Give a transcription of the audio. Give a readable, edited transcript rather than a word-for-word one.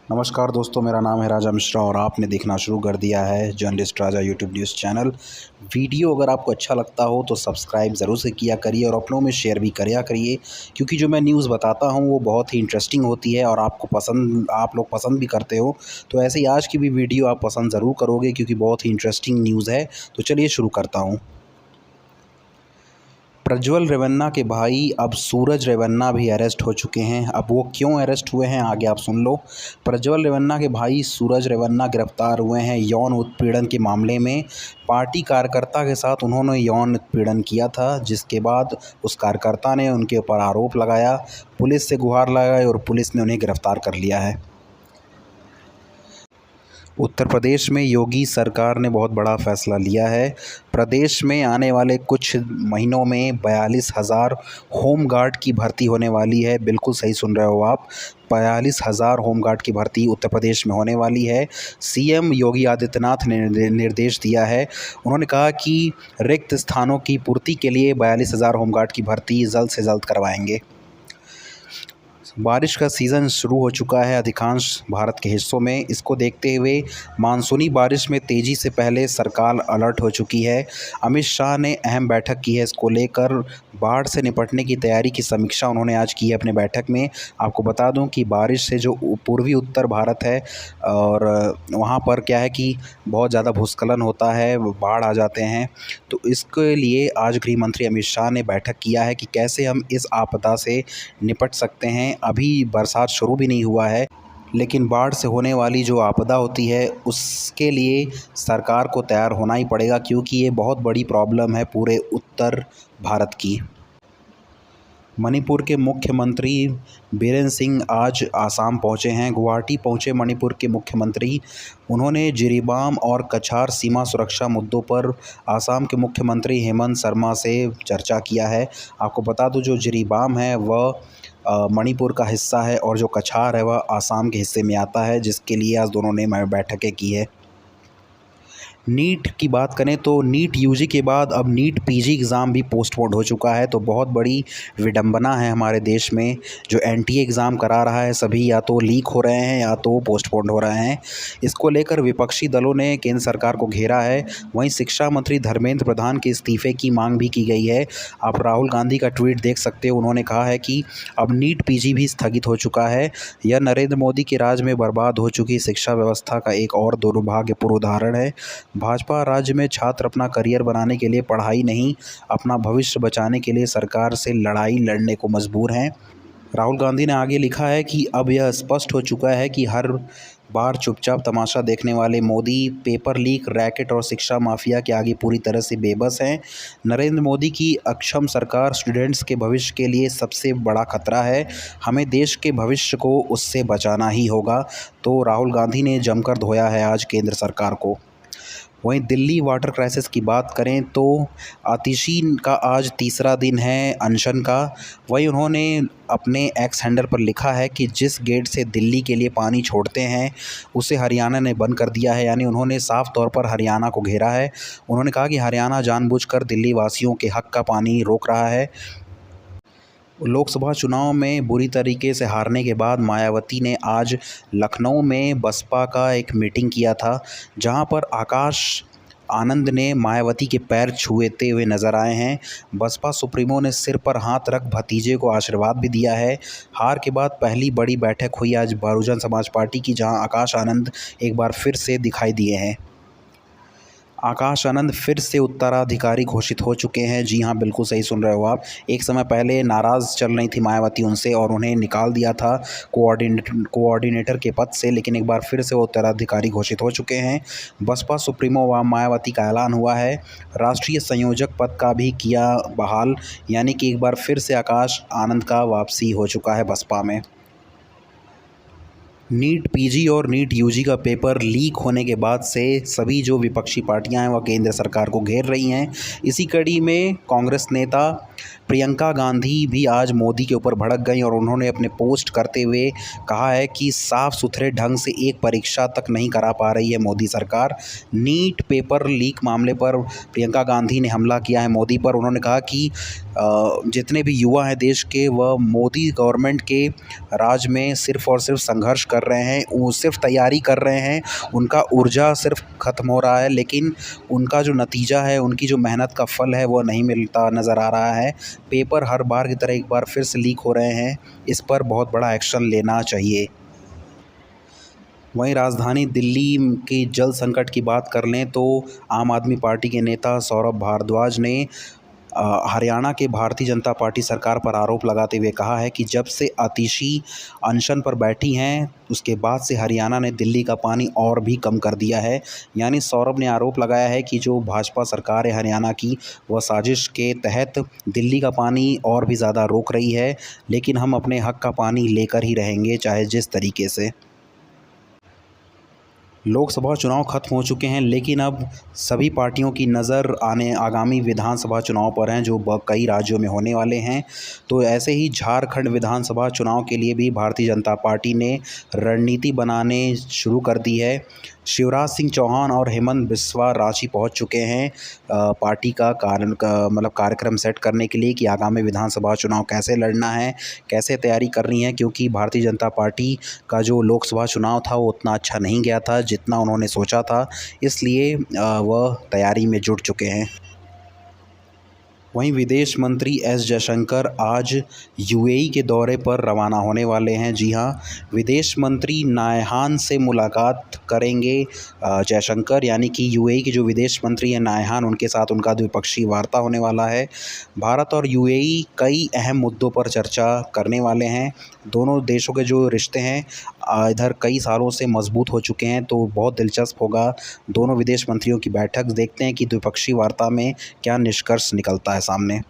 नमस्कार दोस्तों, मेरा नाम है राजा मिश्रा और आपने देखना शुरू कर दिया है जर्नलिस्ट राजा यूट्यूब न्यूज़ चैनल। वीडियो अगर आपको अच्छा लगता हो तो सब्सक्राइब ज़रूर से किया करिए और अपनों में शेयर भी करिए क्योंकि जो मैं न्यूज़ बताता हूं वो बहुत ही इंटरेस्टिंग होती है और आप लोग पसंद भी करते हो। तो ऐसे ही आज की भी वीडियो आप पसंद ज़रूर करोगे क्योंकि बहुत ही इंटरेस्टिंग न्यूज़ है। तो चलिए शुरू करता हूँ। प्रज्वल रेवन्ना के भाई अब सूरज रेवन्ना भी अरेस्ट हो चुके हैं। अब वो क्यों अरेस्ट हुए हैं आगे आप सुन लो। प्रज्वल रेवन्ना के भाई सूरज रेवन्ना गिरफ्तार हुए हैं यौन उत्पीड़न के मामले में। पार्टी कार्यकर्ता के साथ उन्होंने यौन उत्पीड़न किया था, जिसके बाद उस कार्यकर्ता ने उनके ऊपर आरोप लगाया, पुलिस से गुहार लगाई और पुलिस ने उन्हें गिरफ्तार कर लिया है। उत्तर प्रदेश में योगी सरकार ने बहुत बड़ा फैसला लिया है। प्रदेश में आने वाले कुछ महीनों में 42,000 होमगार्ड की भर्ती होने वाली है। बिल्कुल सही सुन रहे हो आप, 42,000 होमगार्ड की भर्ती उत्तर प्रदेश में होने वाली है। सीएम योगी आदित्यनाथ ने निर्देश दिया है। उन्होंने कहा कि रिक्त स्थानों की पूर्ति के लिए 42,000 होमगार्ड की भर्ती जल्द से जल्द करवाएंगे। बारिश का सीज़न शुरू हो चुका है अधिकांश भारत के हिस्सों में। इसको देखते हुए मानसूनी बारिश में तेज़ी से पहले सरकार अलर्ट हो चुकी है। अमित शाह ने अहम बैठक की है इसको लेकर। बाढ़ से निपटने की तैयारी की समीक्षा उन्होंने आज की है अपने बैठक में। आपको बता दूं कि बारिश से जो पूर्वी उत्तर भारत है और वहाँ पर क्या है कि बहुत ज़्यादा भूस्खलन होता है, बाढ़ आ जाते हैं। तो इसके लिए आज गृह मंत्री अमित शाह ने बैठक किया है कि कैसे हम इस आपदा से निपट सकते हैं। अभी बरसात शुरू भी नहीं हुआ है, लेकिन बाढ़ से होने वाली जो आपदा होती है उसके लिए सरकार को तैयार होना ही पड़ेगा क्योंकि ये बहुत बड़ी प्रॉब्लम है पूरे उत्तर भारत की। मणिपुर के मुख्यमंत्री बीरेन सिंह आज आसाम पहुंचे हैं। गुवाहाटी पहुंचे मणिपुर के मुख्यमंत्री। उन्होंने जिरीबाम और कछार सीमा सुरक्षा मुद्दों पर आसाम के मुख्यमंत्री हेमंत शर्मा से चर्चा किया है। आपको बता दूं जो जिरीबाम है वह मणिपुर का हिस्सा है और जो कछार है वह आसाम के हिस्से में आता है, जिसके लिए आज दोनों ने बैठकें की है। नीट की बात करें तो नीट यूजी के बाद अब नीट पीजी एग्ज़ाम भी पोस्टपोन्ड हो चुका है। तो बहुत बड़ी विडंबना है हमारे देश में। जो एनटीए एग्ज़ाम करा रहा है सभी या तो लीक हो रहे हैं या तो पोस्टपोन्ड हो रहे हैं। इसको लेकर विपक्षी दलों ने केंद्र सरकार को घेरा है। वहीं शिक्षा मंत्री धर्मेंद्र प्रधान के इस्तीफे की मांग भी की गई है। आप राहुल गांधी का ट्वीट देख सकते हो। उन्होंने कहा है कि अब नीट पीजी भी स्थगित हो चुका है। यह नरेंद्र मोदी के राज में बर्बाद हो चुकी शिक्षा व्यवस्था का एक और दुर्भाग्यपूर्ण उदाहरण है। भाजपा राज्य में छात्र अपना करियर बनाने के लिए पढ़ाई नहीं, अपना भविष्य बचाने के लिए सरकार से लड़ाई लड़ने को मजबूर हैं। राहुल गांधी ने आगे लिखा है कि अब यह स्पष्ट हो चुका है कि हर बार चुपचाप तमाशा देखने वाले मोदी पेपर लीक, रैकेट और शिक्षा माफिया के आगे पूरी तरह से बेबस हैं। नरेंद्र मोदी की अक्षम सरकार स्टूडेंट्स के भविष्य के लिए सबसे बड़ा खतरा है। हमें देश के भविष्य को उससे बचाना ही होगा। तो राहुल गांधी ने जमकर धोया है आज केंद्र सरकार को। वहीं दिल्ली वाटर क्राइसिस की बात करें तो आतिशी का आज तीसरा दिन है अनशन का। वहीं उन्होंने अपने एक्स हैंडल पर लिखा है कि जिस गेट से दिल्ली के लिए पानी छोड़ते हैं उसे हरियाणा ने बंद कर दिया है। यानी उन्होंने साफ तौर पर हरियाणा को घेरा है। उन्होंने कहा कि हरियाणा जानबूझकर दिल्ली वासियों के हक का पानी रोक रहा है। लोकसभा चुनाव में बुरी तरीके से हारने के बाद मायावती ने आज लखनऊ में बसपा का एक मीटिंग किया था, जहां पर आकाश आनंद ने मायावती के पैर छुएते हुए नजर आए हैं। बसपा सुप्रीमो ने सिर पर हाथ रख भतीजे को आशीर्वाद भी दिया है। हार के बाद पहली बड़ी बैठक हुई आज बहुजन समाज पार्टी की, जहां आकाश आनंद एक बार फिर से दिखाई दिए हैं। आकाश आनंद फिर से उत्तराधिकारी घोषित हो चुके हैं। जी हाँ, बिल्कुल सही सुन रहे हो आप। एक समय पहले नाराज़ चल रही थी मायावती उनसे और उन्हें निकाल दिया था कोऑर्डिनेटर के पद से, लेकिन एक बार फिर से वो उत्तराधिकारी घोषित हो चुके हैं। बसपा सुप्रीमो मायावती का ऐलान हुआ है। राष्ट्रीय संयोजक पद का भी किया बहाल, यानी कि एक बार फिर से आकाश आनंद का वापसी हो चुका है बसपा में। नीट पीजी और नीट यूजी का पेपर लीक होने के बाद से सभी जो विपक्षी पार्टियां हैं वह केंद्र सरकार को घेर रही हैं। इसी कड़ी में कांग्रेस नेता प्रियंका गांधी भी आज मोदी के ऊपर भड़क गईं और उन्होंने अपने पोस्ट करते हुए कहा है कि साफ सुथरे ढंग से एक परीक्षा तक नहीं करा पा रही है मोदी सरकार। नीट पेपर लीक मामले पर प्रियंका गांधी ने हमला किया है मोदी पर। उन्होंने कहा कि जितने भी युवा हैं देश के, वह मोदी गवर्नमेंट के राज में सिर्फ़ और सिर्फ संघर्ष कर रहे हैं, वो सिर्फ तैयारी कर रहे हैं, उनका ऊर्जा सिर्फ ख़त्म हो रहा है, लेकिन उनका जो नतीजा है, उनकी जो मेहनत का फल है, वो नहीं मिलता नज़र आ रहा है। पेपर हर बार की तरह एक बार फिर से लीक हो रहे हैं, इस पर बहुत बड़ा एक्शन लेना चाहिए। वहीं राजधानी दिल्ली की जल संकट की बात कर लें तो आम आदमी पार्टी के नेता सौरभ भारद्वाज ने हरियाणा के भारतीय जनता पार्टी सरकार पर आरोप लगाते हुए कहा है कि जब से आतिशी अनशन पर बैठी हैं, उसके बाद से हरियाणा ने दिल्ली का पानी और भी कम कर दिया है। यानी सौरभ ने आरोप लगाया है कि जो भाजपा सरकार है हरियाणा की, वह साजिश के तहत दिल्ली का पानी और भी ज़्यादा रोक रही है, लेकिन हम अपने हक का पानी लेकर ही रहेंगे, चाहे जिस तरीके से। लोकसभा चुनाव खत्म हो चुके हैं, लेकिन अब सभी पार्टियों की नज़र आगामी विधानसभा चुनाव पर हैं, जो कई राज्यों में होने वाले हैं। तो ऐसे ही झारखंड विधानसभा चुनाव के लिए भी भारतीय जनता पार्टी ने रणनीति बनाने शुरू कर दी है। शिवराज सिंह चौहान और हेमंत बिस्वा रांची पहुंच चुके हैं पार्टी का कार्यक्रम सेट करने के लिए कि आगामी विधानसभा चुनाव कैसे लड़ना है, कैसे तैयारी करनी है, क्योंकि भारतीय जनता पार्टी का जो लोकसभा चुनाव था वो उतना अच्छा नहीं गया था जितना उन्होंने सोचा था, इसलिए वह तैयारी में जुट चुके हैं। वहीं विदेश मंत्री एस जयशंकर आज यूएई के दौरे पर रवाना होने वाले हैं। जी हाँ, विदेश मंत्री नायहान से मुलाकात करेंगे जयशंकर, यानी कि यूएई के जो विदेश मंत्री हैं नायहान, उनके साथ उनका द्विपक्षीय वार्ता होने वाला है। भारत और यूएई कई अहम मुद्दों पर चर्चा करने वाले हैं। दोनों देशों के जो रिश्ते हैं इधर कई सालों से मजबूत हो चुके हैं, तो बहुत दिलचस्प होगा दोनों विदेश मंत्रियों की बैठक। देखते हैं कि द्विपक्षीय वार्ता में क्या निष्कर्ष निकलता है सामने।